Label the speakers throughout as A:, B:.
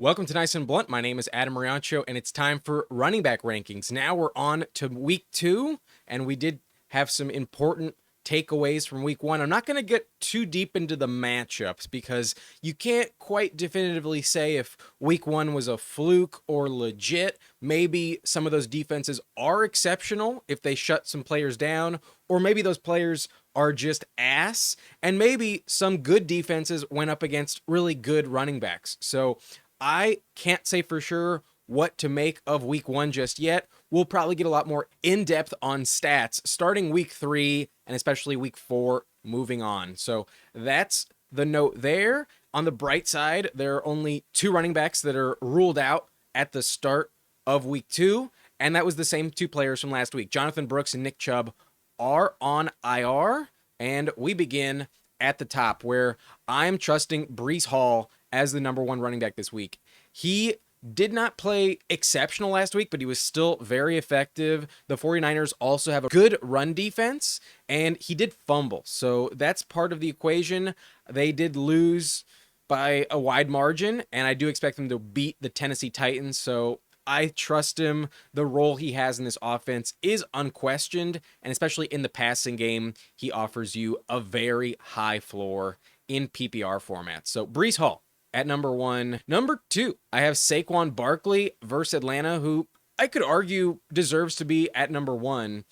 A: Welcome to Nice and Blunt. My name is Adam Riancho, and it's time for running back rankings. Now we're on to week 2, and we did have some important takeaways from week 1. I'm not going to get too deep into the matchups because you can't quite definitively say if week 1 was a fluke or legit. Maybe some of those defenses are exceptional if they shut some players down, or maybe those players are just ass, and maybe some good defenses went up against really good running backs. So I can't say for sure what to make of week 1 just yet. We'll probably get a lot more in-depth on stats starting week 3 and especially week 4 moving on. So that's the note there. On the bright side, there are only 2 running backs that are ruled out at the start of week 2, and that was the same 2 players from last week. Jonathan Brooks and Nick Chubb are on IR, and we begin at the top where I'm trusting Breece Hall as the number 1 running back this week. He did not play exceptional last week, but he was still very effective. The 49ers also have a good run defense, and he did fumble. So that's part of the equation. They did lose by a wide margin, and I do expect them to beat the Tennessee Titans. So I trust him. The role he has in this offense is unquestioned, and especially in the passing game, he offers you a very high floor in PPR format. So Breece Hall at number 1. Number 2, I have Saquon Barkley versus Atlanta, who I could argue deserves to be at number 1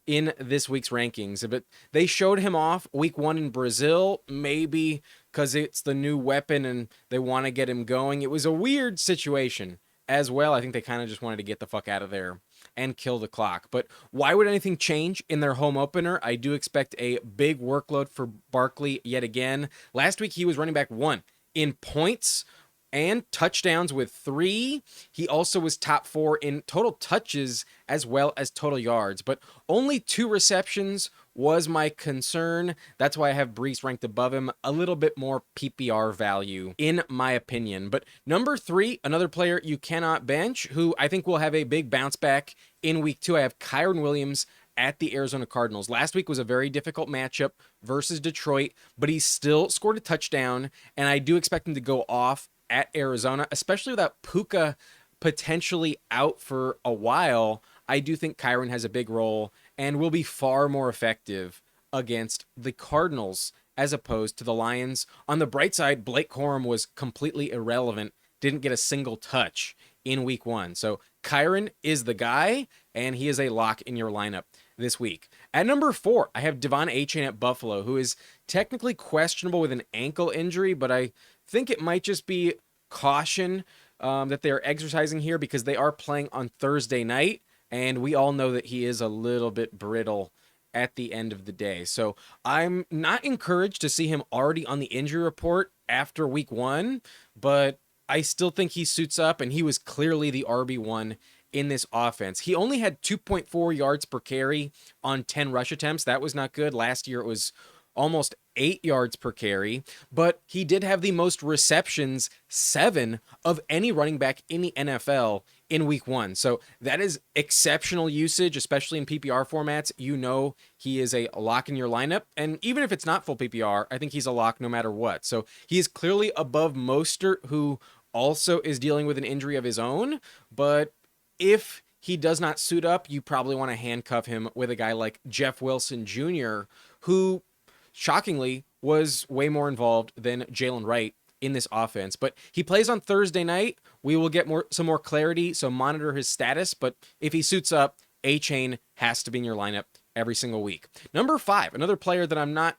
A: in this week's rankings. But they showed him off week 1 in Brazil, maybe because it's the new weapon and they want to get him going. It was a weird situation as well. I think they kind of just wanted to get the fuck out of there and kill the clock. But why would anything change in their home opener? I do expect a big workload for Barkley yet again. Last week, he was running back 1 in points and touchdowns with 3. He also was top 4 in total touches as well as total yards, but only 2 receptions was my concern. That's why I have Breece ranked above him. A little bit more PPR value, in my opinion. But number 3, another player you cannot bench, who I think will have a big bounce back in week 2. I have Kyren Williams at the Arizona Cardinals. Last week was a very difficult matchup versus Detroit, but he still scored a touchdown, and I do expect him to go off at Arizona, especially without Puka potentially out for a while. I do think Kyren has a big role and will be far more effective against the Cardinals as opposed to the Lions. On the bright side, Blake Corum was completely irrelevant, didn't get a single touch in week 1. So Kyren is the guy, and he is a lock in your lineup this week. At number 4, I have DeVon Achane at Buffalo, who is technically questionable with an ankle injury, but I think it might just be caution that they're exercising here because they are playing on Thursday night, and we all know that he is a little bit brittle at the end of the day. So I'm not encouraged to see him already on the injury report after week 1, but I still think he suits up, and he was clearly the RB1 in this offense. He only had 2.4 yards per carry on 10 rush attempts. That was not good. Last year it was almost 8 yards per carry, but he did have the most receptions, 7 of any running back in the NFL in week 1. So that is exceptional usage, especially in PPR formats. You know he is a lock in your lineup, and even if it's not full PPR, I think he's a lock no matter what. So he is clearly above Mostert, who also is dealing with an injury of his own, but if he does not suit up, you probably want to handcuff him with a guy like Jeff Wilson Jr., who shockingly was way more involved than Jaylen Wright in this offense. But he plays on Thursday night. We will get some more clarity, so monitor his status. But if he suits up, Achane has to be in your lineup every single week. Number 5, another player that I'm not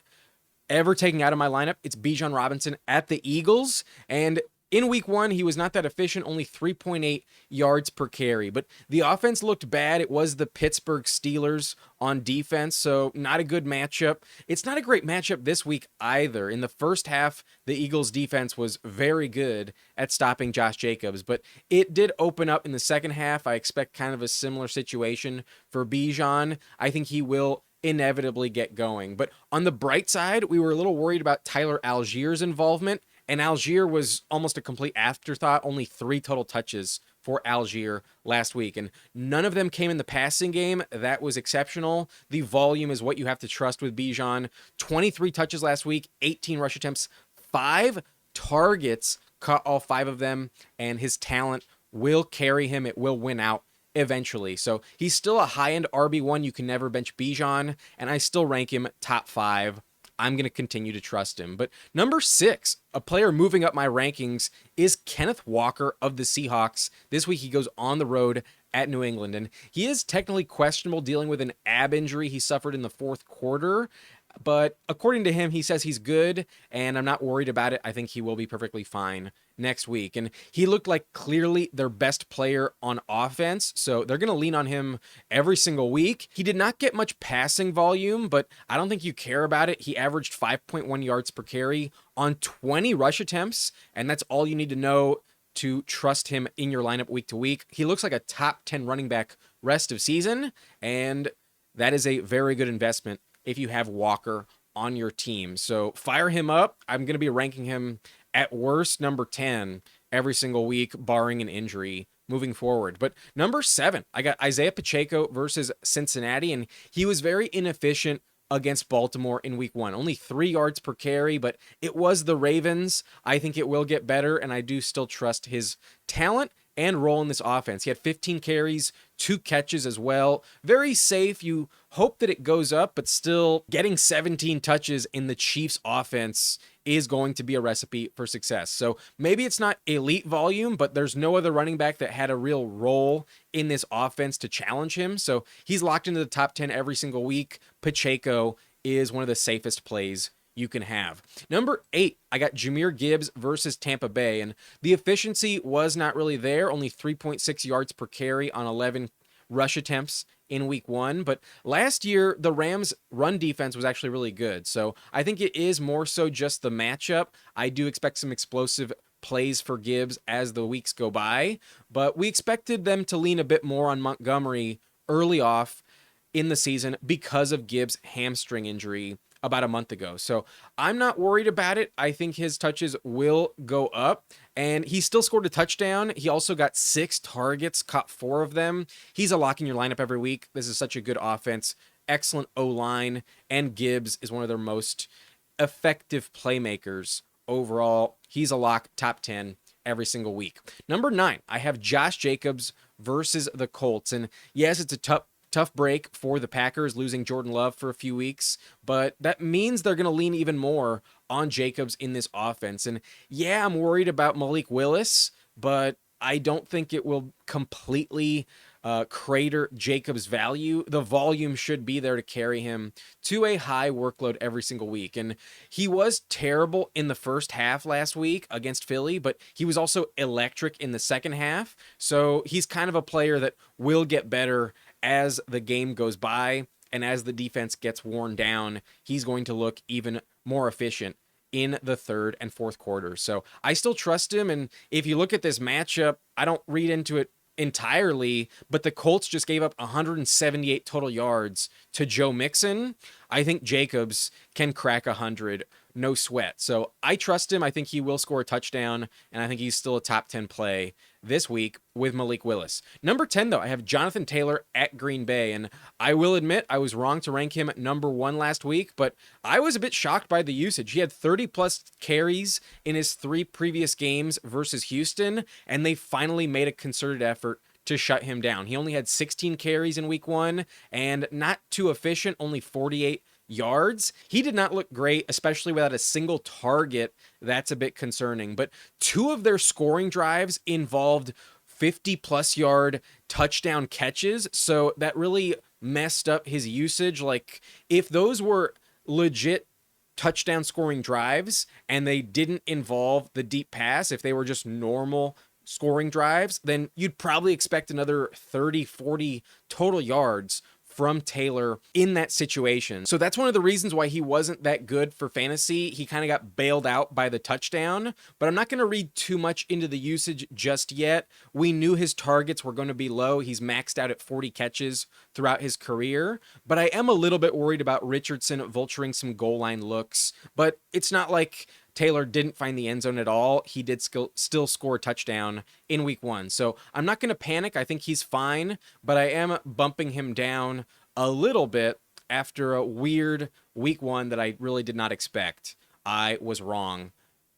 A: ever taking out of my lineup, it's Bijan Robinson at the Eagles. And in week 1, he was not that efficient, only 3.8 yards per carry. But the offense looked bad. It was the Pittsburgh Steelers on defense, so not a good matchup. It's not a great matchup this week either. In the first half, the Eagles' defense was very good at stopping Josh Jacobs, but it did open up in the second half. I expect kind of a similar situation for Bijan. I think he will inevitably get going. But on the bright side, we were a little worried about Tyler Allgeier's involvement, and Allgeier was almost a complete afterthought. Only 3 total touches for Allgeier last week, and none of them came in the passing game. That was exceptional. The volume is what you have to trust with Bijan. 23 touches last week, 18 rush attempts, 5 targets caught all 5 of them, and his talent will carry him. It will win out eventually. So he's still a high-end RB1. You can never bench Bijan, and I still rank him top 5. I'm going to continue to trust him. But number 6, a player moving up my rankings, is Kenneth Walker of the Seahawks. This week he goes on the road at New England, and he is technically questionable, dealing with an ab injury he suffered in the 4th quarter. But according to him, he says he's good, and I'm not worried about it. I think he will be perfectly fine next week. And he looked like clearly their best player on offense, so they're going to lean on him every single week. He did not get much passing volume, but I don't think you care about it. He averaged 5.1 yards per carry on 20 rush attempts, and that's all you need to know to trust him in your lineup week to week. He looks like a top 10 running back rest of season, and that is a very good investment if you have Walker on your team. So fire him up. I'm going to be ranking him at worst number 10 every single week, barring an injury moving forward. But number 7, I got Isiah Pacheco versus Cincinnati, and he was very inefficient against Baltimore in week 1. Only 3 yards per carry, but it was the Ravens. I think it will get better, and I do still trust his talent and role in this offense. He had 15 carries, 2 catches as well. Very safe. You hope that it goes up, but still getting 17 touches in the Chiefs offense is going to be a recipe for success. So maybe it's not elite volume, but there's no other running back that had a real role in this offense to challenge him. So he's locked into the top 10 every single week. Pacheco is one of the safest plays you can have. Number 8, I got Jahmyr Gibbs versus Tampa Bay, and the efficiency was not really there. Only 3.6 yards per carry on 11 rush attempts in week 1. But last year, the Rams' run defense was actually really good. So I think it is more so just the matchup. I do expect some explosive plays for Gibbs as the weeks go by, but we expected them to lean a bit more on Montgomery early off in the season because of Gibbs' hamstring injury about a month ago. So I'm not worried about it. I think his touches will go up, and he still scored a touchdown. He also got 6 targets, caught 4 of them. He's a lock in your lineup every week. This is such a good offense, excellent O-line, and Gibbs is one of their most effective playmakers overall. He's a lock, top 10 every single week. Number 9, I have Josh Jacobs versus the Colts. And yes, it's a tough break for the Packers, losing Jordan Love for a few weeks, but that means they're going to lean even more on Jacobs in this offense. And yeah, I'm worried about Malik Willis, but I don't think it will completely crater Jacobs' value. The volume should be there to carry him to a high workload every single week. And he was terrible in the first half last week against Philly, but he was also electric in the second half. So he's kind of a player that will get better as the game goes by, and as the defense gets worn down, he's going to look even more efficient in the 3rd and 4th quarters. So I still trust him, and if you look at this matchup, I don't read into it entirely, but the Colts just gave up 178 total yards to Joe Mixon. I think Jacobs can crack 100, no sweat. So I trust him. I think he will score a touchdown, and I think he's still a top 10 play this week with Malik Willis. Number 10, though, I have Jonathan Taylor at Green Bay, and I will admit I was wrong to rank him at number 1 last week, but I was a bit shocked by the usage. He had 30-plus carries in his 3 previous games versus Houston, and they finally made a concerted effort to shut him down. He only had 16 carries in week 1, and not too efficient, only 48 yards. He did not look great, especially without a single target. That's a bit concerning. But 2 of their scoring drives involved 50-plus yard touchdown catches, so that really messed up his usage. Like, if those were legit touchdown scoring drives and they didn't involve the deep pass, if they were just normal scoring drives, then you'd probably expect another 30, 40 total yards from Taylor in that situation. So that's one of the reasons why he wasn't that good for fantasy. He kind of got bailed out by the touchdown, but I'm not going to read too much into the usage just yet. We knew his targets were going to be low. He's maxed out at 40 catches throughout his career, but I am a little bit worried about Richardson vulturing some goal line looks, but it's not like Taylor didn't find the end zone at all. He did still score a touchdown in week 1. So I'm not going to panic. I think he's fine, but I am bumping him down a little bit after a weird week 1 that I really did not expect. I was wrong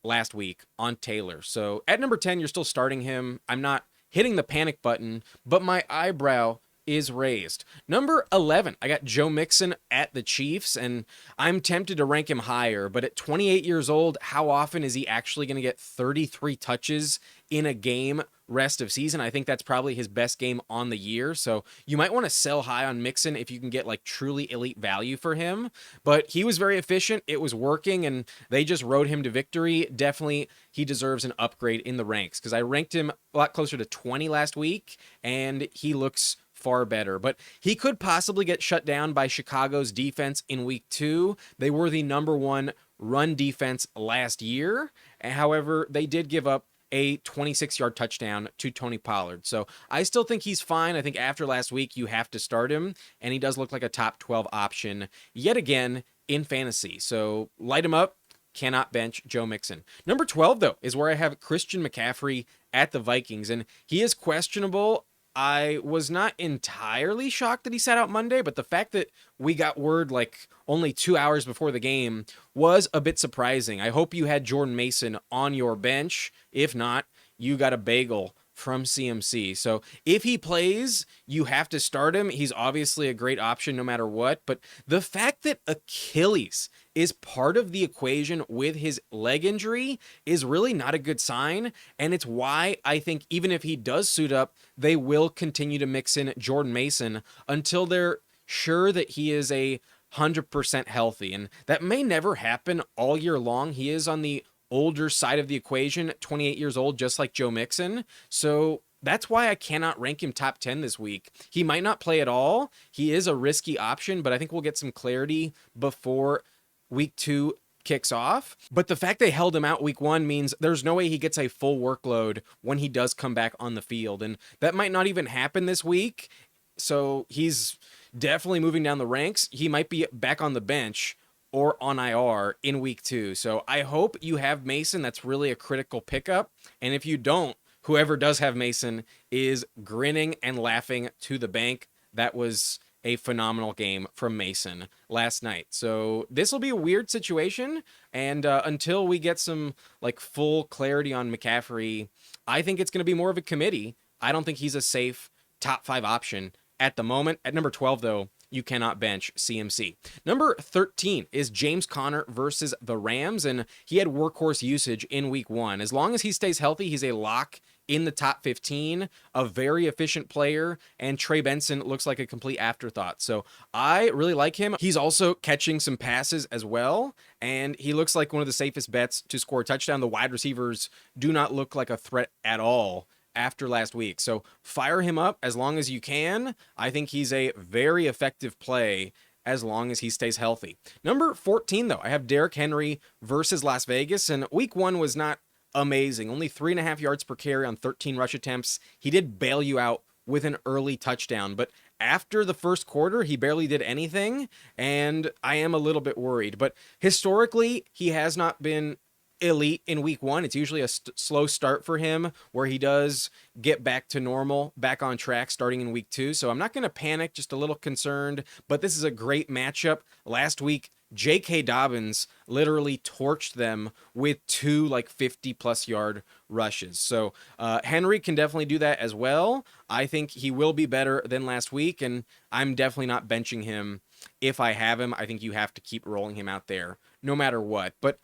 A: last week on Taylor. So at number 10, you're still starting him. I'm not hitting the panic button, but my eyebrow is raised. Number 11, I got Joe Mixon at the Chiefs, and I'm tempted to rank him higher, but at 28 years old, how often is he actually going to get 33 touches in a game rest of season? I think that's probably his best game on the year, so you might want to sell high on Mixon if you can get like truly elite value for him, but he was very efficient, it was working, and they just rode him to victory. Definitely he deserves an upgrade in the ranks, because I ranked him a lot closer to 20 last week, and he looks far better, but he could possibly get shut down by Chicago's defense in week 2. They were the number 1 run defense last year. However, they did give up a 26-yard touchdown to Tony Pollard. So I still think he's fine. I think after last week, you have to start him, and he does look like a top 12 option yet again in fantasy. So light him up. Cannot bench Joe Mixon. Number 12, though, is where I have Christian McCaffrey at the Vikings, and he is questionable. I was not entirely shocked that he sat out Monday, but the fact that we got word like only 2 hours before the game was a bit surprising. I hope you had Jordan Mason on your bench. If not, you got a bagel from CMC. So if he plays, you have to start him. He's obviously a great option no matter what, but the fact that Achilles is part of the equation with his leg injury is really not a good sign, and it's why I think even if he does suit up, they will continue to mix in Jordan Mason until they're sure that he is 100% healthy, and that may never happen all year long. He is on the older side of the equation, 28 years old, just like Joe Mixon. So that's why I cannot rank him top 10 this week. He might not play at all. He is a risky option, but I think we'll get some clarity before week 2 kicks off. But the fact they held him out week 1 means there's no way he gets a full workload when he does come back on the field. And that might not even happen this week. So he's definitely moving down the ranks. He might be back on the bench or on IR in week 2. So I hope you have Mason. That's really a critical pickup. And if you don't, whoever does have Mason is grinning and laughing to the bank. That was a phenomenal game from Mason last night. So this will be a weird situation. And until we get some like full clarity on McCaffrey, I think it's going to be more of a committee. I don't think he's a safe top 5 option at the moment. At number 12, though, you cannot bench CMC. Number 13 is James Conner versus the Rams, and he had workhorse usage in week 1. As long as he stays healthy, he's a lock in the top 15, a very efficient player, and Trey Benson looks like a complete afterthought. So I really like him. He's also catching some passes as well, and he looks like one of the safest bets to score a touchdown. The wide receivers do not look like a threat at all after last week. So fire him up as long as you can. I think he's a very effective play as long as he stays healthy. Number 14, though, I have Derrick Henry versus Las Vegas, and week 1 was not amazing. Only 3.5 yards per carry on 13 rush attempts. He did bail you out with an early touchdown, but after the first quarter, he barely did anything, and I am a little bit worried. But historically, he has not been elite in week 1. It's usually a slow start for him where he does get back to normal, back on track starting in week 2. So I'm not going to panic, just a little concerned, but this is a great matchup. Last week, J.K. Dobbins literally torched them with 2 like 50+ yard rushes. So Henry can definitely do that as well. I think he will be better than last week, and I'm definitely not benching him. If I have him, I think you have to keep rolling him out there no matter what. But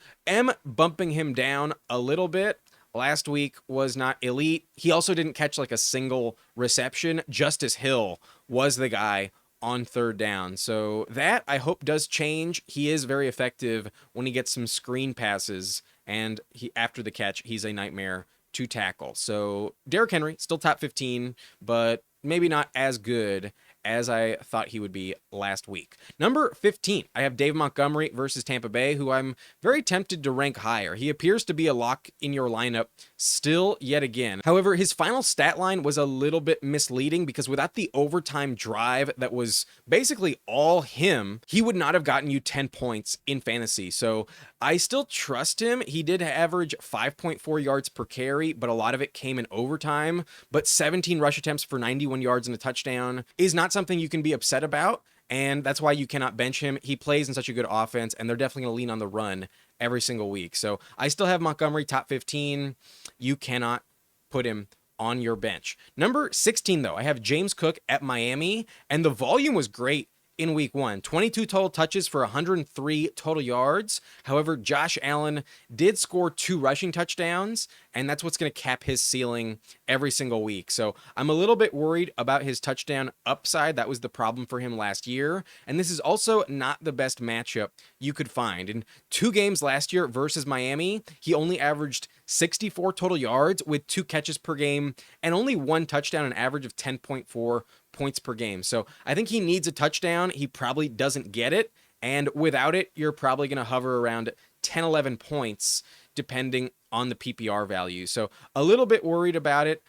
A: bumping him down a little bit. Last week was not elite. He also didn't catch like a single reception. Justice Hill was the guy on 3rd down. So that I hope does change. He is very effective when he gets some screen passes, and after the catch, he's a nightmare to tackle. So Derrick Henry, still top 15, but maybe not as good as I thought he would be last week. Number 15, I have Dave Montgomery versus Tampa Bay, who I'm very tempted to rank higher. He appears to be a lock in your lineup still yet again. However, his final stat line was a little bit misleading because without the overtime drive that was basically all him, he would not have gotten you 10 points in fantasy. So I still trust him. He did average 5.4 yards per carry, but a lot of it came in overtime. But 17 rush attempts for 91 yards and a touchdown is not something you can be upset about, and that's why you cannot bench him. He plays in such a good offense, and they're definitely going to lean on the run every single week. So I still have Montgomery top 15. You cannot put him on your bench. Number 16, though, I have James Cook at Miami, and the volume was great in week 1. 22 total touches for 103 total yards. However, Josh Allen did score 2 rushing touchdowns, and that's what's going to cap his ceiling every single week. So I'm a little bit worried about his touchdown upside. That was the problem for him last year. And this is also not the best matchup you could find. In 2 games last year versus Miami, he only averaged 64 total yards with 2 catches per game and only 1 touchdown, an average of 10.4 points per game. So I think he needs a touchdown. He probably doesn't get it. And without it, you're probably going to hover around 10, 11 points, depending on the PPR value. So a little bit worried about it.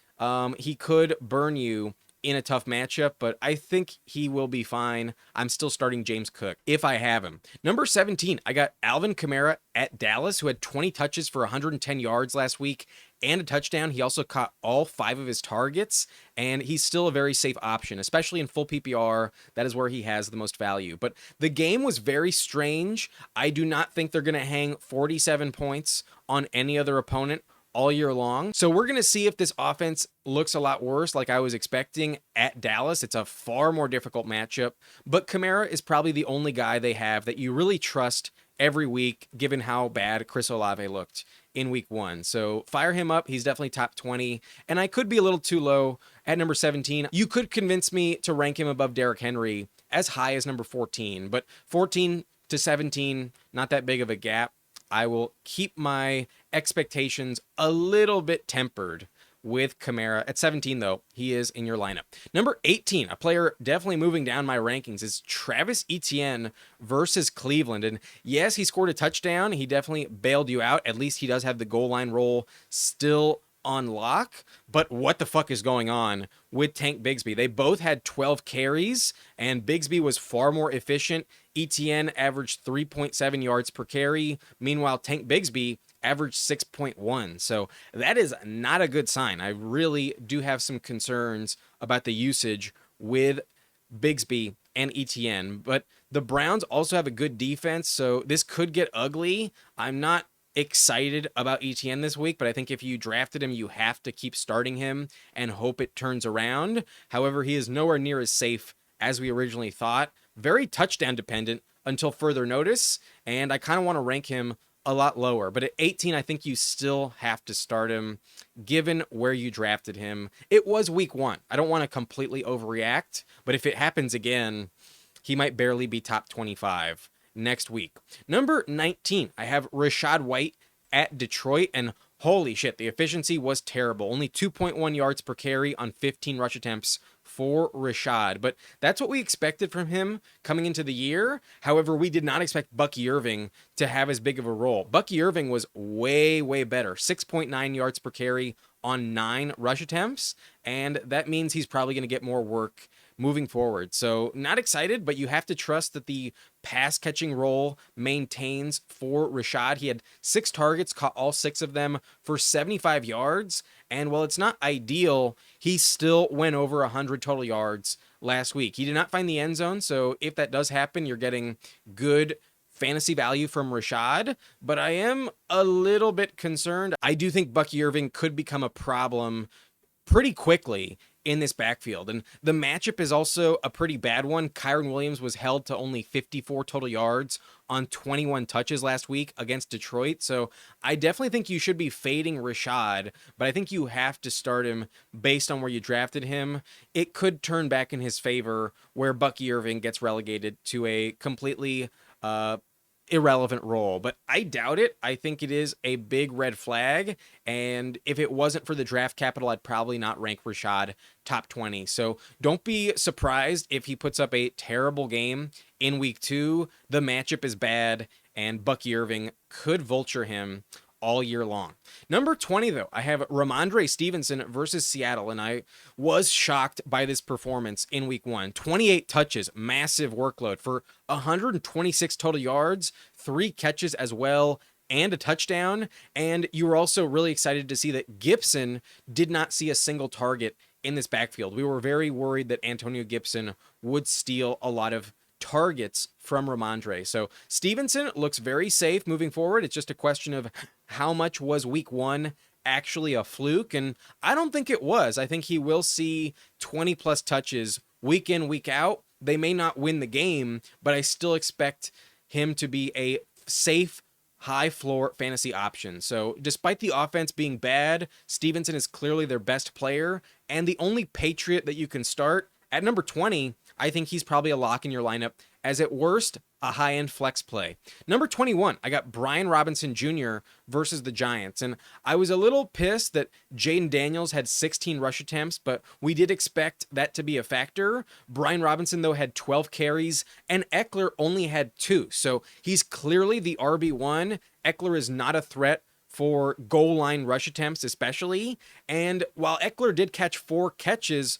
A: He could burn you in a tough matchup, but I think he will be fine. I'm still starting James Cook if I have him. Number 17, I got Alvin Kamara at Dallas, who had 20 touches for 110 yards last week and a touchdown. He also caught all 5 of his targets, and he's still a very safe option, especially in full PPR. That is where he has the most value. But the game was very strange. I do not think they're going to hang 47 points on any other opponent all year long. So we're going to see if this offense looks a lot worse like I was expecting at Dallas. It's a far more difficult matchup, but Kamara is probably the only guy they have that you really trust every week, given how bad Chris Olave looked in week 1. So fire him up. He's definitely top 20, and I could be a little too low at number 17. You could convince me to rank him above Derrick Henry as high as number 14, but 14 to 17, not that big of a gap. I will keep my expectations a little bit tempered with Kamara. At 17, though, he is in your lineup. Number 18, a player definitely moving down my rankings, is Travis Etienne versus Cleveland. And yes, he scored a touchdown. He definitely bailed you out. At least he does have the goal line role still on lock. But what the fuck is going on with Tank Bigsby? They both had 12 carries, and Bigsby was far more efficient. Etienne averaged 3.7 yards per carry. Meanwhile, Tank Bigsby averaged 6.1. So that is not a good sign. I really do have some concerns about the usage with Bigsby and Etienne. But the Browns also have a good defense, so this could get ugly. I'm not excited about Etienne this week, but I think if you drafted him, you have to keep starting him and hope it turns around. However, he is nowhere near as safe as we originally thought. Very touchdown dependent until further notice, and I kind of want to rank him a lot lower. But at 18, I think you still have to start him, given where you drafted him. It was week 1. I don't want to completely overreact, but if it happens again, he might barely be top 25 next week. Number 19, I have Rachaad White at Detroit, and holy shit, the efficiency was terrible. Only 2.1 yards per carry on 15 rush attempts for Rachaad, but that's what we expected from him coming into the year. However, we did not expect Bucky Irving to have as big of a role. Bucky Irving was way, way better. 6.9 yards per carry on 9 rush attempts, and that means he's probably going to get more work moving forward. So not excited, but you have to trust that the pass catching role maintains for Rachaad. He had 6 targets, caught all 6 of them for 75 yards. And while it's not ideal, he still went over 100 total yards last week. He did not find the end zone. So if that does happen, you're getting good fantasy value from Rachaad, but I am a little bit concerned. I do think Bucky Irving could become a problem pretty quickly in this backfield. And the matchup is also a pretty bad one. Kyren Williams was held to only 54 total yards on 21 touches last week against Detroit. So I definitely think you should be fading Rachaad, but I think you have to start him based on where you drafted him. It could turn back in his favor where Bucky Irving gets relegated to a completely irrelevant role, but I doubt it. I think it is a big red flag, and if it wasn't for the draft capital, I'd probably not rank Rachaad top 20. So don't be surprised if he puts up a terrible game in week 2. The matchup is bad, and Bucky Irving could vulture him all year long. Number 20, though, I have Rhamondre Stevenson versus Seattle, and I was shocked by this performance in week 1. 28 touches, massive workload for 126 total yards, 3 catches as well, and a touchdown. And you were also really excited to see that Gibson did not see a single target in this backfield. We were very worried that Antonio Gibson would steal a lot of targets from Rhamondre. So Stevenson looks very safe moving forward. It's just a question of how much was week 1 actually a fluke, and I don't think it was. I think he will see 20 plus touches week in, week out. They may not win the game, but I still expect him to be a safe, high floor fantasy option. So despite the offense being bad, Stevenson is clearly their best player and the only Patriot that you can start. At number 20, I think he's probably a lock in your lineup, as at worst, a high-end flex play. Number 21, I got Bijan Robinson Jr. versus the Giants, and I was a little pissed that Jayden Daniels had 16 rush attempts, but we did expect that to be a factor. Bijan Robinson, though, had 12 carries, and Eckler only had 2, so he's clearly the RB1. Eckler is not a threat for goal line rush attempts especially, and while Eckler did catch 4 catches,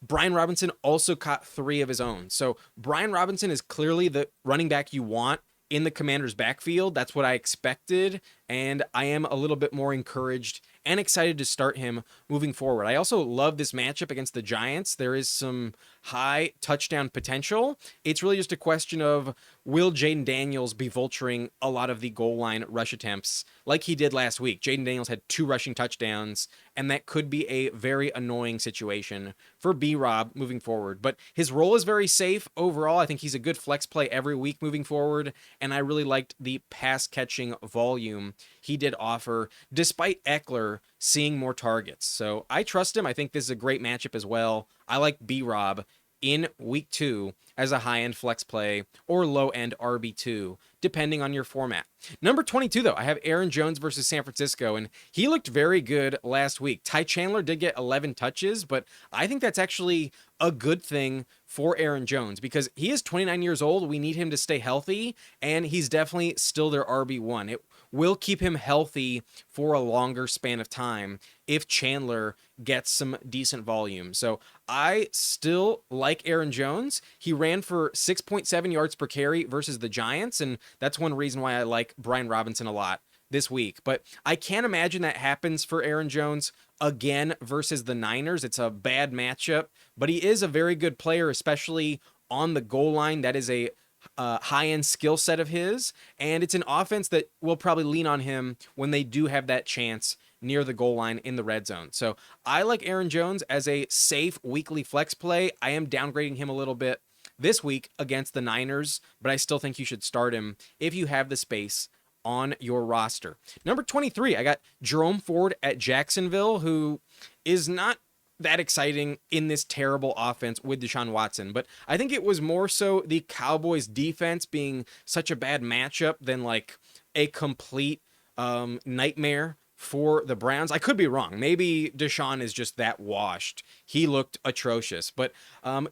A: Bijan Robinson also caught 3 of his own. So Bijan Robinson is clearly the running back you want in the Commanders' backfield. That's what I expected, and I am a little bit more encouraged and excited to start him moving forward. I also love this matchup against the Giants. There is some high touchdown potential. It's really just a question of, will Jayden Daniels be vulturing a lot of the goal line rush attempts like he did last week? Jayden Daniels had 2 rushing touchdowns, and that could be a very annoying situation for B-Rob moving forward. But his role is very safe overall. I think he's a good flex play every week moving forward, and I really liked the pass-catching volume he did offer, despite Eckler seeing more targets. So I trust him. I think this is a great matchup as well. I like B-Rob in week 2 as a high-end flex play or low-end RB2, depending on your format. Number 22, though, I have Aaron Jones versus San Francisco, and he looked very good last week. Ty Chandler did get 11 touches, but I think that's actually a good thing for Aaron Jones because he is 29 years old. We need him to stay healthy, and he's definitely still their RB1. It will keep him healthy for a longer span of time if Chandler gets some decent volume. So I still like Aaron Jones. He ran for 6.7 yards per carry versus the Giants, and that's one reason why I like Bijan Robinson a lot this week. But I can't imagine that happens for Aaron Jones again versus the Niners. It's a bad matchup, but he is a very good player, especially on the goal line. That is a high-end skill set of his, and it's an offense that will probably lean on him when they do have that chance near the goal line in the red zone. So I like Aaron Jones as a safe weekly flex play. I am downgrading him a little bit this week against the Niners, but I still think you should start him if you have the space on your roster. Number 23, I got Jerome Ford at Jacksonville, who is not that exciting in this terrible offense with Deshaun Watson. But I think it was more so the Cowboys defense being such a bad matchup than like a complete nightmare for the Browns. I could be wrong. Maybe Deshaun is just that washed. He looked atrocious. But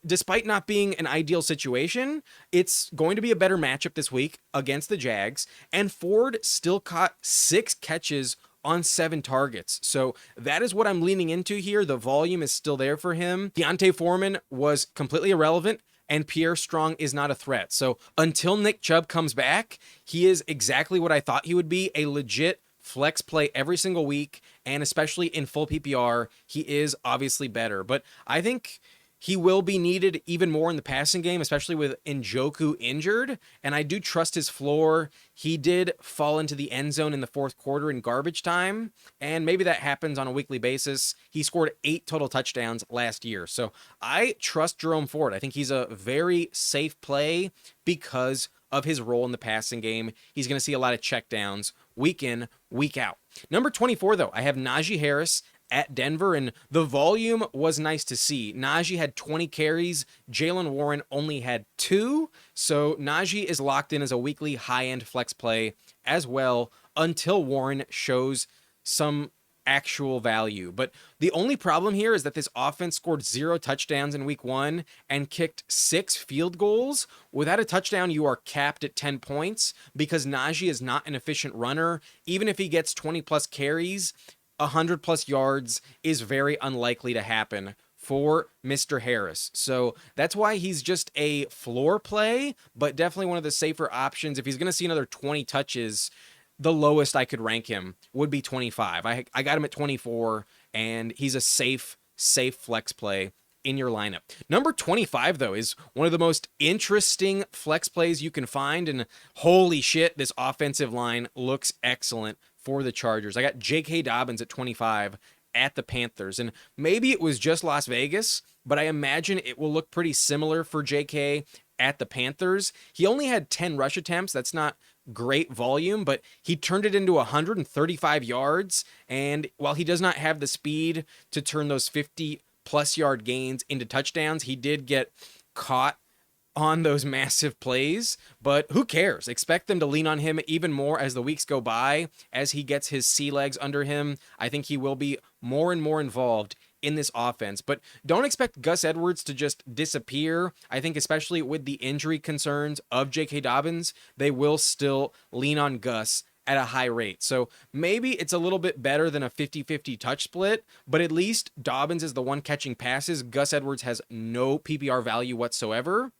A: despite not being an ideal situation, it's going to be a better matchup this week against the Jags. And Ford still caught 6 catches on 7 targets. So that is what I'm leaning into here. The volume is still there for him. Deontay Foreman was completely irrelevant, and Pierre Strong is not a threat. So until Nick Chubb comes back, he is exactly what I thought he would be, a legit flex play every single week, and especially in full PPR, he is obviously better. But I think he will be needed even more in the passing game, especially with Njoku injured, and I do trust his floor. He did fall into the end zone in the 4th quarter in garbage time, and maybe that happens on a weekly basis. He scored 8 total touchdowns last year, so I trust Jerome Ford. I think he's a very safe play because of his role in the passing game. He's going to see a lot of checkdowns week in, week out. Number 24, though, I have Najee Harris at Denver, and the volume was nice to see. Najee had 20 carries. Jaylen Warren only had 2. So Najee is locked in as a weekly high-end flex play as well until Warren shows some actual value. But the only problem here is that this offense scored 0 touchdowns in week 1 and kicked 6 field goals. Without a touchdown, you are capped at 10 points because Najee is not an efficient runner. Even if he gets 20 plus carries, 100 plus yards is very unlikely to happen for Mr. Harris. So that's why he's just a floor play, but definitely one of the safer options. If he's going to see another 20 touches, the lowest I could rank him would be 25. I got him at 24, and he's a safe flex play in your lineup. Number 25, though, is one of the most interesting flex plays you can find. And holy shit, this offensive line looks excellent for the Chargers. I got J.K. Dobbins at 25 at the Panthers. And maybe it was just Las Vegas, but I imagine it will look pretty similar for J.K. at the Panthers. He only had 10 rush attempts. That's not great volume, but he turned it into 135 yards. And while he does not have the speed to turn those 50-plus yard gains into touchdowns, he did get caught on those massive plays, but who cares? Expect them to lean on him even more as the weeks go by, as he gets his sea legs under him. I think he will be more and more involved in this offense, but don't expect Gus Edwards to just disappear. I think especially with the injury concerns of J.K. Dobbins, they will still lean on Gus at a high rate. So maybe it's a little bit better than a 50-50 touch split, but at least Dobbins is the one catching passes. Gus Edwards has no PPR value whatsoever.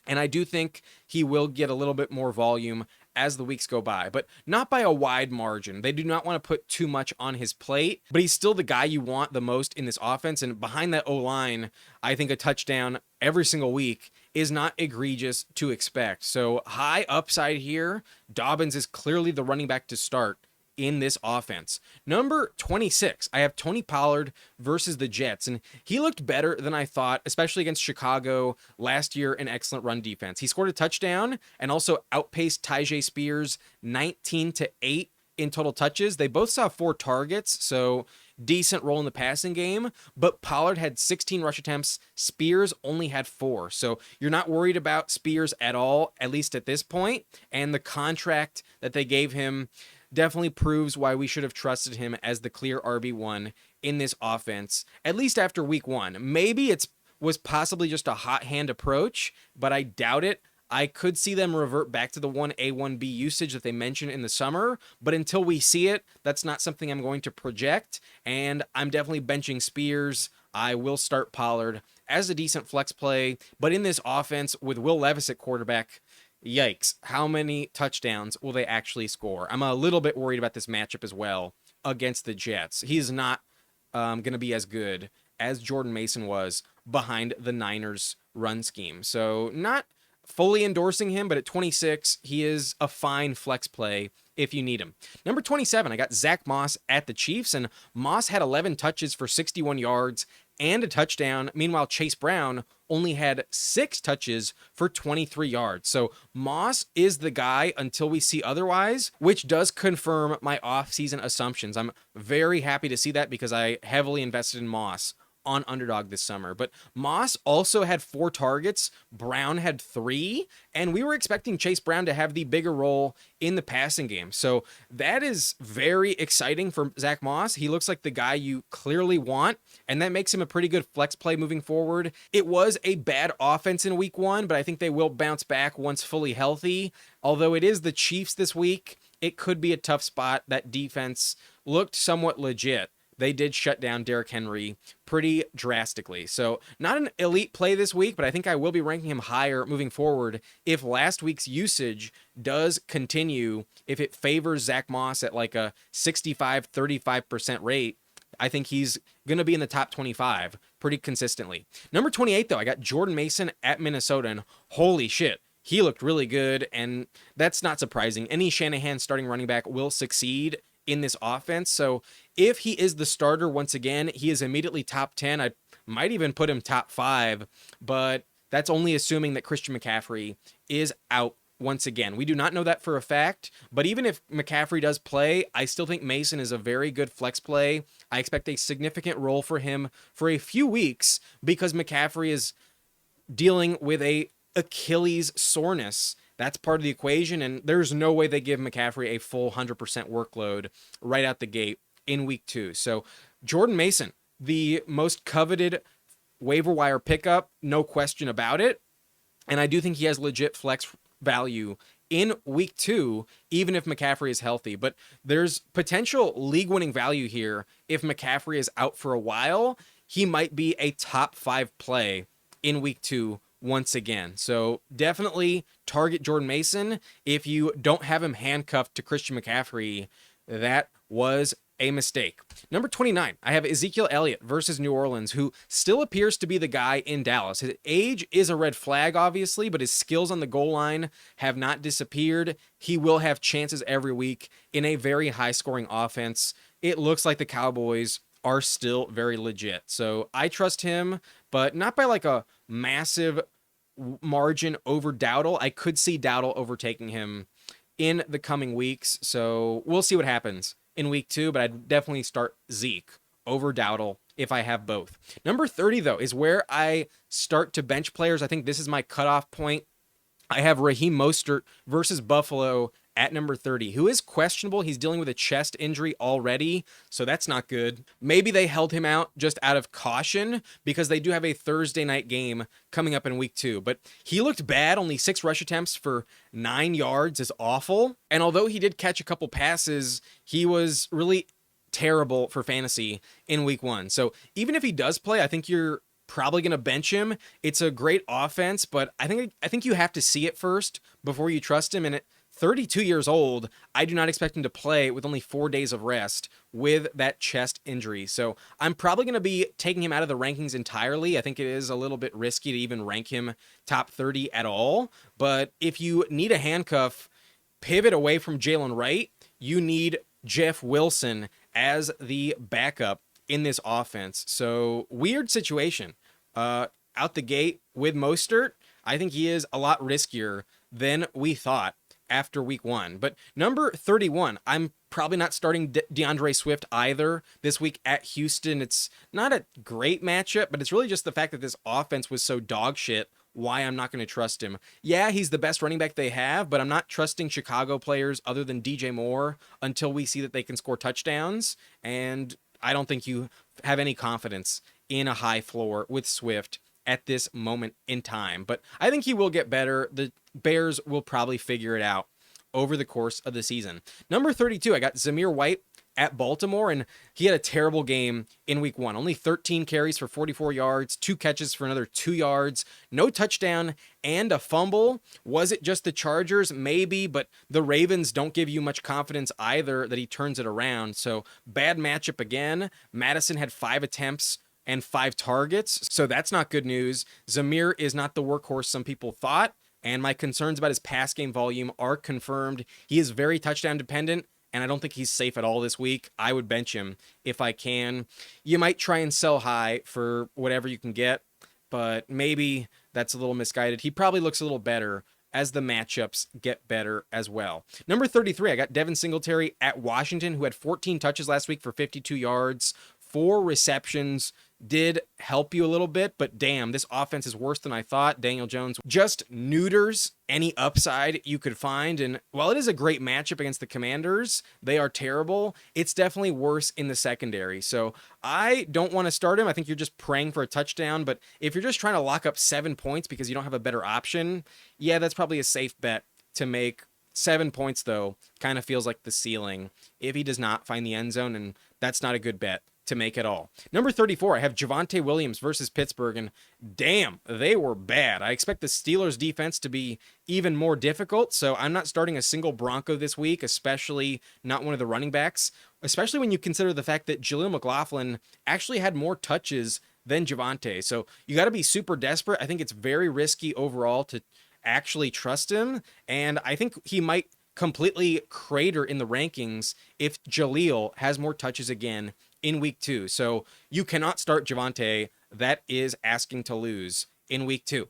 A: And I do think he will get a little bit more volume as the weeks go by, but not by a wide margin. They do not want to put too much on his plate, but he's still the guy you want the most in this offense. And behind that O-line, I think a touchdown every single week is not egregious to expect. So high upside here. Dobbins is clearly the running back to start in this offense. Number 26, I have Tony Pollard versus the Jets, and he looked better than I thought, especially against Chicago last year, an excellent run defense. He scored a touchdown and also outpaced Tyjae Spears 19-8 in total touches. They both saw 4 targets, so decent role in the passing game, but Pollard had 16 rush attempts. Spears only had 4. So you're not worried about Spears at all, at least at this point, and the contract that they gave him definitely proves why we should have trusted him as the clear RB1 in this offense, at least after week 1. Maybe it was possibly just a hot hand approach, but I doubt it. I could see them revert back to the 1A, 1B usage that they mentioned in the summer, but until we see it, that's not something I'm going to project, and I'm definitely benching Spears. I will start Pollard as a decent flex play, but in this offense with Will Levis at quarterback, yikes, how many touchdowns will they actually score? I'm a little bit worried about this matchup as well against the Jets. He's not going to be as good as Jordan Mason was behind the Niners run scheme. So not fully endorsing him, but at 26, he is a fine flex play if you need him. Number 27, I got Zack Moss at the Chiefs, and Moss had 11 touches for 61 yards and a touchdown. Meanwhile, Chase Brown only had 6 touches for 23 yards. So Moss is the guy until we see otherwise, which does confirm my offseason assumptions. I'm very happy to see that because I heavily invested in Moss on Underdog this summer. But Moss also had 4 targets. Brown had 3. And we were expecting Chase Brown to have the bigger role in the passing game. So that is very exciting for Zack Moss. He looks like the guy you clearly want, and that makes him a pretty good flex play moving forward. It was a bad offense in week 1, but I think they will bounce back once fully healthy. Although it is the Chiefs this week, it could be a tough spot. That defense looked somewhat legit. They did shut down Derrick Henry pretty drastically. So not an elite play this week, but I think I will be ranking him higher moving forward if last week's usage does continue. If it favors Zack Moss at like a 65-35% rate, I think he's going to be in the top 25 pretty consistently. Number 28, though, I got Jordan Mason at Minnesota, and holy shit, he looked really good, and that's not surprising. Any Shanahan starting running back will succeed in this offense. So if he is the starter once again, he is immediately top 10. I might even put him top 5, but that's only assuming that Christian McCaffrey is out once again. We do not know that for a fact, but even if McCaffrey does play, I still think Mason is a very good flex play. I expect a significant role for him for a few weeks because McCaffrey is dealing with a Achilles soreness. That's part of the equation, and there's no way they give McCaffrey a full 100% workload right out the gate in week 2. So Jordan Mason, the most coveted waiver wire pickup, no question about it. And I do think he has legit flex value in week 2, even if McCaffrey is healthy. But there's potential league-winning value here. If McCaffrey is out for a while, he might be a top 5 play in week 2 once again. So definitely target Jordan Mason. If you don't have him handcuffed to Christian McCaffrey, that was a mistake. Number 29, I have Ezekiel Elliott versus New Orleans, who still appears to be the guy in Dallas. His age is a red flag, obviously, but his skills on the goal line have not disappeared. He will have chances every week in a very high-scoring offense. It looks like the Cowboys are still very legit. So I trust him, but not by like a massive margin over Dowdle. I could see Dowdle overtaking him in the coming weeks. So we'll see what happens in week 2, but I'd definitely start Zeke over Dowdle if I have both. Number 30, though, is where I start to bench players. I think this is my cutoff point. I have Raheem Mostert versus Buffalo at number 30, who is questionable. He's dealing with a chest injury already, so that's not good. Maybe they held him out just out of caution because they do have a Thursday night game coming up in week 2. But he looked bad. Only 6 rush attempts for 9 yards is awful. And although he did catch a couple passes, he was really terrible for fantasy in week 1. So even if he does play, I think you're probably going to bench him. It's a great offense, but I think you have to see it first before you trust him. And at 32 years old, I do not expect him to play with only 4 days of rest with that chest injury. So I'm probably going to be taking him out of the rankings entirely. I think it is a little bit risky to even rank him top 30 at all. But if you need a handcuff, pivot away from Jaylen Wright, you need Jeff Wilson as the backup in this offense. So weird situation. Out the gate with Mostert, I think he is a lot riskier than we thought after week 1. But number 31, I'm probably not starting DeAndre Swift either this week at Houston. It's not a great matchup, but it's really just the fact that this offense was so dog shit why I'm not going to trust him. Yeah, he's the best running back they have, but I'm not trusting Chicago players other than DJ Moore until we see that they can score touchdowns. And I don't think you have any confidence in a high floor with Swift at this moment in time. But I think he will get better. The Bears will probably figure it out over the course of the season. Number 32, I got Zamir White at Baltimore, and he had a terrible game in week 1. Only 13 carries for 44 yards, 2 catches for another 2 yards, no touchdown, and a fumble. Was it just the Chargers? Maybe, but the Ravens don't give you much confidence either that he turns it around. So bad matchup again. Mattison had 5 attempts and 5 targets, so that's not good news. Zamir is not the workhorse some people thought, and my concerns about his pass game volume are confirmed. He is very touchdown dependent, and I don't think he's safe at all this week. I would bench him if I can. You might try and sell high for whatever you can get, but maybe that's a little misguided. He probably looks a little better as the matchups get better as well. Number 33, I got Devin Singletary at Washington, who had 14 touches last week for 52 yards, 4 receptions. Did help you a little bit, but damn, this offense is worse than I thought. Daniel Jones just neuters any upside you could find, and while it is a great matchup against the Commanders, they are terrible. It's definitely worse in the secondary, so I don't want to start him. I think you're just praying for a touchdown, but if you're just trying to lock up 7 points because you don't have a better option, yeah, that's probably a safe bet to make. 7 points, though, kind of feels like the ceiling if he does not find the end zone, and that's not a good bet to make at all. Number 34, I have Javonte Williams versus Pittsburgh, and damn, they were bad. I expect the Steelers defense to be even more difficult, so I'm not starting a single Bronco this week, especially not one of the running backs, especially when you consider the fact that Jaleel McLaughlin actually had more touches than Javonte. So you got to be super desperate. I think it's very risky overall to actually trust him, and I think he might completely crater in the rankings if Jaleel has more touches again in week 2. So you cannot start Javonte. That is asking to lose in week 2.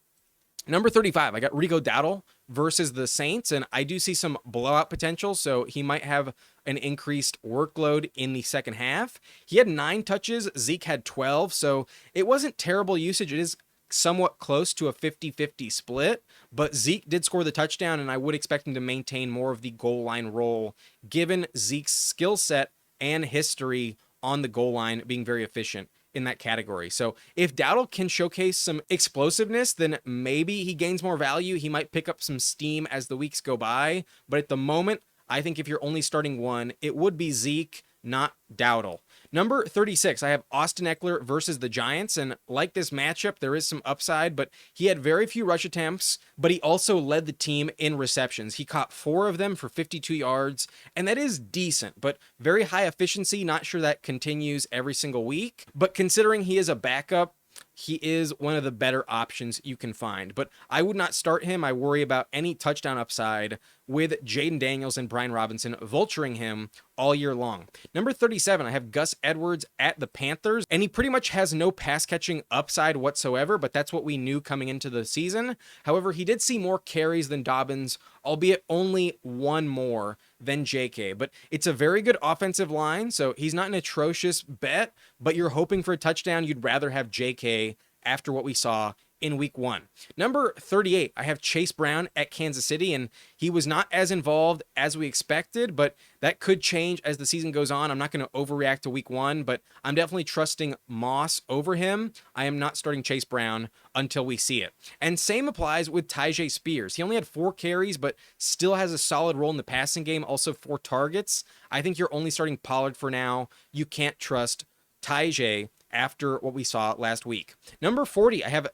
A: Number 35, I got Rico Dowdle versus the Saints, and I do see some blowout potential, so he might have an increased workload in the second half. He had 9 touches, Zeke had 12, so it wasn't terrible usage. It is somewhat close to a 50-50 split, but Zeke did score the touchdown, and I would expect him to maintain more of the goal line role, given Zeke's skill set and history on the goal line being very efficient in that category. So if Dowdle can showcase some explosiveness, then maybe he gains more value. He might pick up some steam as the weeks go by, but at the moment, I think if you're only starting one, it would be Zeke. not Dowdle. Number 36, I have Austin Eckler versus the Giants, and like this matchup, there is some upside, but he had very few rush attempts, but he also led the team in receptions. He caught 4 of them for 52 yards, and that is decent, but very high efficiency. Not sure that continues every single week, but considering he is a backup, he is one of the better options you can find. But I would not start him. I worry about any touchdown upside with Jaden Daniels and Brian Robinson vulturing him all year long. Number 37, I have Gus Edwards at the Panthers, and he pretty much has no pass catching upside whatsoever, but that's what we knew coming into the season. However, he did see more carries than Dobbins, albeit only 1 more than JK, but it's a very good offensive line, so he's not an atrocious bet, but you're hoping for a touchdown. You'd rather have JK after what we saw in week 1. Number 38, I have Chase Brown at Kansas City, and he was not as involved as we expected, but that could change as the season goes on. I'm not going to overreact to week 1, but I'm definitely trusting Moss over him. I am not starting Chase Brown until we see it. And same applies with Tyjae Spears. He only had 4 carries, but still has a solid role in the passing game, also 4 targets. I think you're only starting Pollard for now. You can't trust Tyjae after what we saw last week. Number 40, I have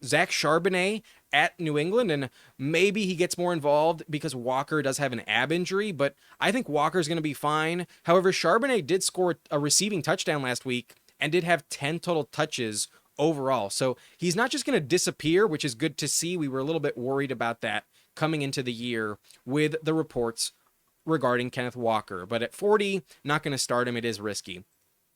A: Zach Charbonnet at New England, and maybe he gets more involved because Walker does have an ab injury, but I think Walker's going to be fine. However, Charbonnet did score a receiving touchdown last week and did have 10 total touches overall. So he's not just going to disappear, which is good to see. We were a little bit worried about that coming into the year with the reports regarding Kenneth Walker, but at 40, not going to start him. It is risky.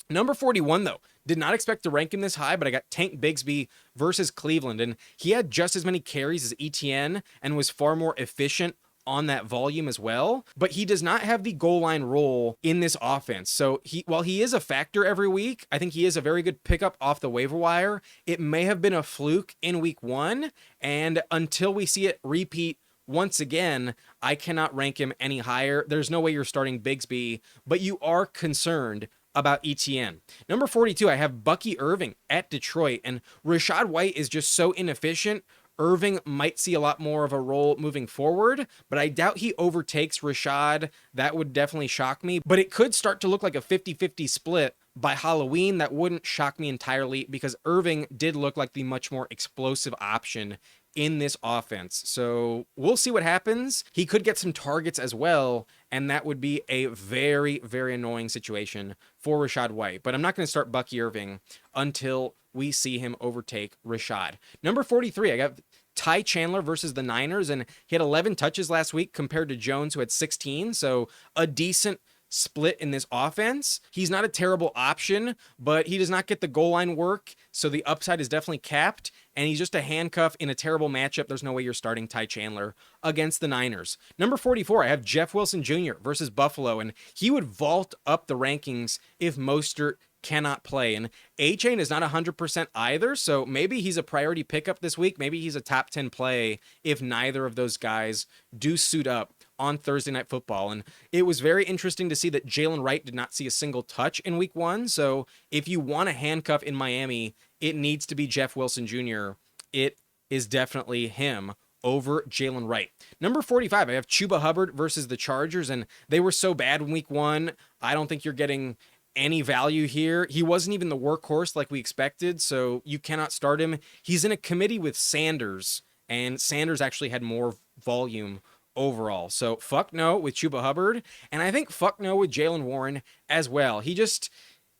A: Number 41, though, did not expect to rank him this high, but I got Tank Bigsby versus Cleveland, and he had just as many carries as Etienne and was far more efficient on that volume as well, but he does not have the goal line role in this offense. So while he is a factor every week, I think he is a very good pickup off the waiver wire. It may have been a fluke in week 1, and until we see it repeat once again, I cannot rank him any higher. There's no way you're starting Bigsby, but you are concerned about Etienne. Number 42, I have Bucky Irving at Detroit, and Rachaad White is just so inefficient. Irving might see a lot more of a role moving forward, but I doubt he overtakes Rachaad. That would definitely shock me, but it could start to look like a 50-50 split by Halloween. That wouldn't shock me entirely because Irving did look like the much more explosive option in this offense. So we'll see what happens. He could get some targets as well, and that would be a very, very annoying situation for Rachaad White. But I'm not going to start Bucky Irving until we see him overtake Rachaad. Number 43, I got Ty Chandler versus the Niners, and he had 11 touches last week compared to Jones, who had 16. So a decent split in this offense. He's not a terrible option, but he does not get the goal line work, so the upside is definitely capped, and he's just a handcuff in a terrible matchup. There's no way you're starting Ty Chandler against the Niners. Number 44, I have Jeff Wilson Jr. versus Buffalo, and he would vault up the rankings if Mostert cannot play. And Achane is not 100% either, so maybe he's a priority pickup this week. Maybe he's a top 10 play if neither of those guys do suit up on Thursday Night Football. And it was very interesting to see that Jaylen Wright did not see a single touch in week 1. So if you want a handcuff in Miami, it needs to be Jeff Wilson Jr. It is definitely him over Jaylen Wright. Number 45, I have Chuba Hubbard versus the Chargers, and they were so bad in week 1. I don't think you're getting any value here. He wasn't even the workhorse like we expected, so you cannot start him. He's in a committee with Sanders, and Sanders actually had more volume overall. So fuck no with Chuba Hubbard, and I think fuck no with Jaylen Warren as well. He just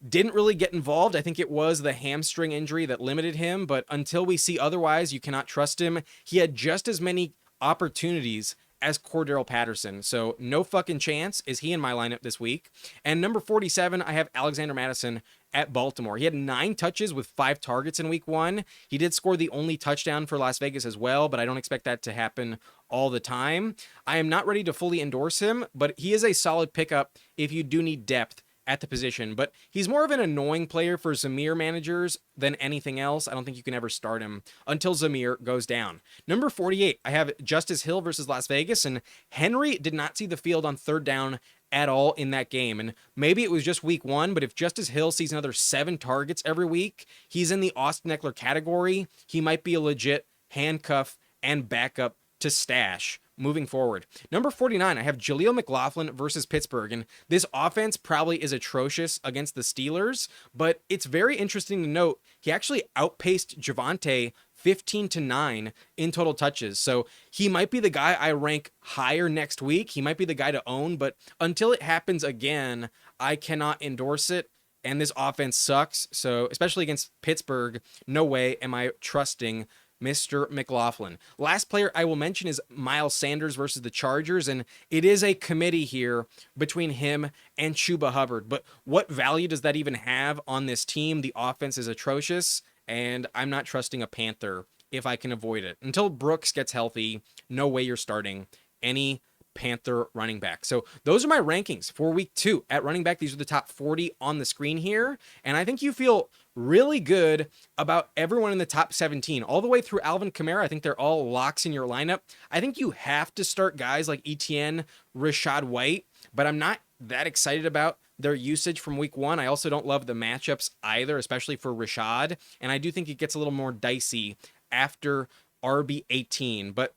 A: didn't really get involved. I think it was the hamstring injury that limited him, but until we see otherwise, you cannot trust him. He had just as many opportunities as Cordero Patterson, so no fucking chance is he in my lineup this week. And number 47, I have Alexander Mattison at Baltimore. He had 9 touches with 5 targets in week 1. He did score the only touchdown for Las Vegas as well, but I don't expect that to happen all the time. I am not ready to fully endorse him, but he is a solid pickup if you do need depth at the position, but he's more of an annoying player for Zamir managers than anything else. I don't think you can ever start him until Zamir goes down. Number 48, I have Justice Hill versus Las Vegas, and Henry did not see the field on 3rd down at all in that game, and maybe it was just week 1, but if Justice Hill sees another 7 targets every week, he's in the Austin Eckler category. He might be a legit handcuff and backup to stash moving forward. Number 49, I have Jaleel McLaughlin versus Pittsburgh, and this offense probably is atrocious against the Steelers, but it's very interesting to note he actually outpaced Javonte 15-9 in total touches. So he might be the guy I rank higher next week. He might be the guy to own, but until it happens again, I cannot endorse it. And this offense sucks. So especially against Pittsburgh, no way am I trusting Mr. McLaughlin. Last player I will mention is Miles Sanders versus the Chargers, and it is a committee here between him and Chuba Hubbard. But what value does that even have on this team? The offense is atrocious, and I'm not trusting a Panther if I can avoid it. Until Brooks gets healthy, no way you're starting any Panther running back. So those are my rankings for week 2 at running back. These are the top 40 on the screen here. And I think you feel really good about everyone in the top 17 all the way through Alvin Kamara. I think they're all locks in your lineup. I think you have to start guys like Etienne, Rachaad White, but I'm not that excited about their usage from week 1. I also don't love the matchups either, especially for Rachaad. And I do think it gets a little more dicey after RB18, but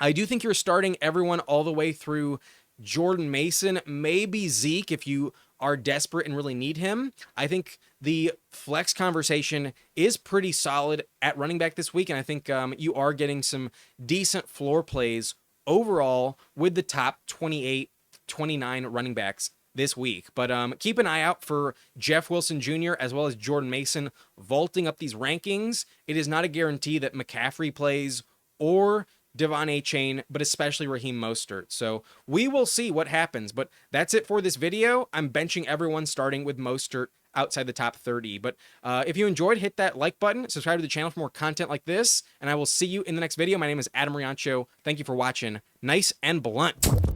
A: I do think you're starting everyone all the way through Jordan Mason, maybe Zeke if you are desperate and really need him. I think the flex conversation is pretty solid at running back this week, and I think you are getting some decent floor plays overall with the top 28, 29 running backs this week. But keep an eye out for Jeff Wilson Jr. as well as Jordan Mason vaulting up these rankings. It is not a guarantee that McCaffrey plays or DeVon Achane, but especially Raheem Mostert. So we will see what happens, but that's it for this video. I'm benching everyone starting with Mostert outside the top 30. But if you enjoyed, hit that like button, subscribe to the channel for more content like this, and I will see you in the next video. My name is Adam Riancho. Thank you for watching. Nice and blunt.